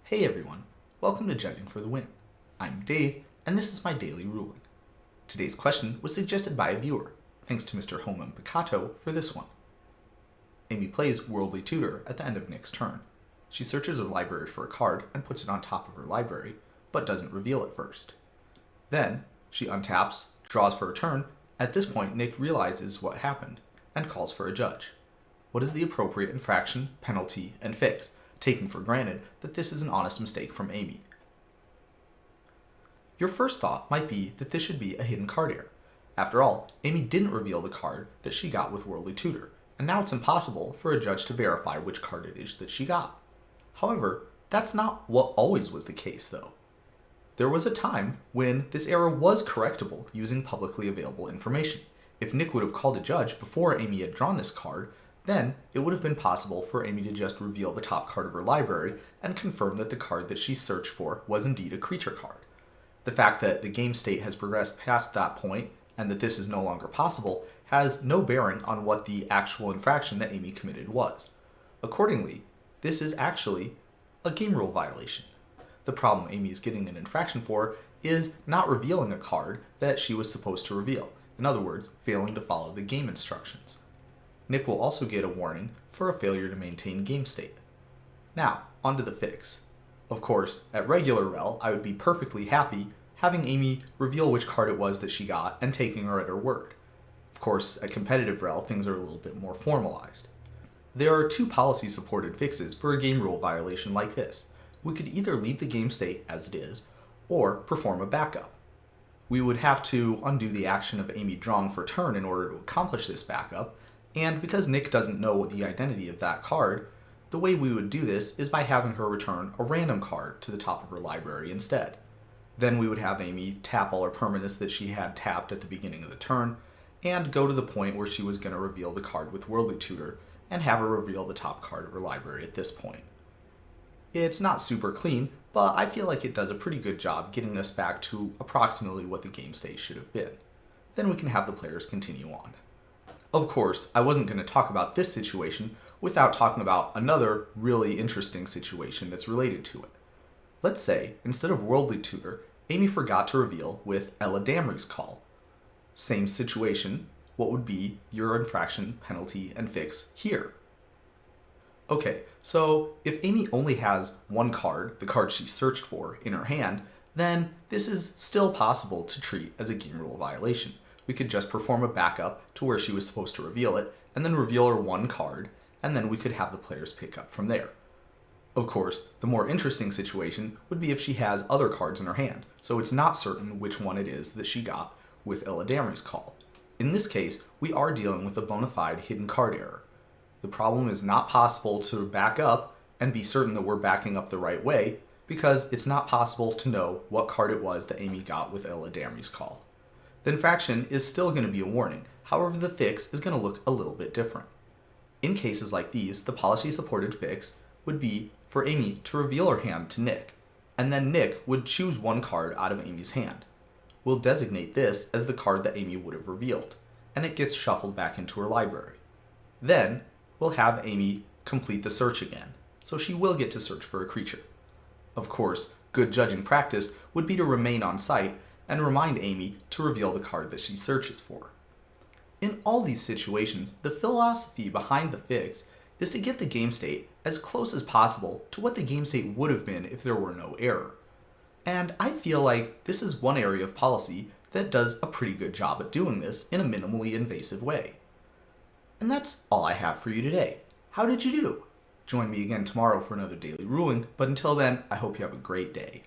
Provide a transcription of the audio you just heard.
Hey everyone, welcome to Judging for the Win. I'm Dave, and this is my daily ruling. Today's question was suggested by a viewer. Thanks to Mr. Homan Picato for this one. Amy plays Worldly Tutor at the end of Nick's turn. She searches her library for a card and puts it on top of her library, but doesn't reveal it first. Then, she untaps, draws for a turn. At this point, Nick realizes what happened and calls for a judge. What is the appropriate infraction, penalty, and fix, taking for granted that this is an honest mistake from Amy? Your first thought might be that this should be a hidden card error. After all, Amy didn't reveal the card that she got with Worldly Tutor, and now it's impossible for a judge to verify which card it is that she got. However, that's not what always was the case, though. There was a time when this error was correctable using publicly available information. If Nick would have called a judge before Amy had drawn this card, then it would have been possible for Amy to just reveal the top card of her library and confirm that the card that she searched for was indeed a creature card. The fact that the game state has progressed past that point and that this is no longer possible has no bearing on what the actual infraction that Amy committed was. Accordingly, this is actually a game rule violation. The problem Amy is getting an infraction for is not revealing a card that she was supposed to reveal. In other words, failing to follow the game instructions. Nick will also get a warning for a failure to maintain game state. Now, onto the fix. Of course, at regular rel, I would be perfectly happy having Amy reveal which card it was that she got and taking her at her word. Of course, at competitive rel, things are a little bit more formalized. There are two policy-supported fixes for a game rule violation like this. We could either leave the game state as it is, or perform a backup. We would have to undo the action of Amy drawing for turn in order to accomplish this backup, and because Nick doesn't know the identity of that card, the way we would do this is by having her return a random card to the top of her library instead. Then we would have Amy tap all her permanents that she had tapped at the beginning of the turn, and go to the point where she was going to reveal the card with Worldly Tutor, and have her reveal the top card of her library at this point. It's not super clean, but I feel like it does a pretty good job getting us back to approximately what the game state should have been. Then we can have the players continue on. Of course, I wasn't going to talk about this situation without talking about another really interesting situation that's related to it. Let's say, instead of Worldly Tutor, Amy forgot to reveal with Ella Damry's call. Same situation, what would be your infraction, penalty, and fix here? Okay, so if Amy only has one card, the card she searched for, in her hand, then this is still possible to treat as a game rule violation. We could just perform a backup to where she was supposed to reveal it, and then reveal her one card, and then we could have the players pick up from there. Of course, the more interesting situation would be if she has other cards in her hand, so it's not certain which one it is that she got with Ella Damry's call. In this case, we are dealing with a bona fide hidden card error. The problem is not possible to back up and be certain that we're backing up the right way, because it's not possible to know what card it was that Amy got with Ella Damry's call. The infraction is still going to be a warning, however the fix is going to look a little bit different. In cases like these, the policy-supported fix would be for Amy to reveal her hand to Nick, and then Nick would choose one card out of Amy's hand. We'll designate this as the card that Amy would have revealed, and it gets shuffled back into her library. Then, we'll have Amy complete the search again, so she will get to search for a creature. Of course, good judging practice would be to remain on site and remind Amy to reveal the card that she searches for. In all these situations, the philosophy behind the fix is to get the game state as close as possible to what the game state would have been if there were no error. And I feel like this is one area of policy that does a pretty good job at doing this in a minimally invasive way. And that's all I have for you today. How did you do? Join me again tomorrow for another daily ruling, but until then, I hope you have a great day.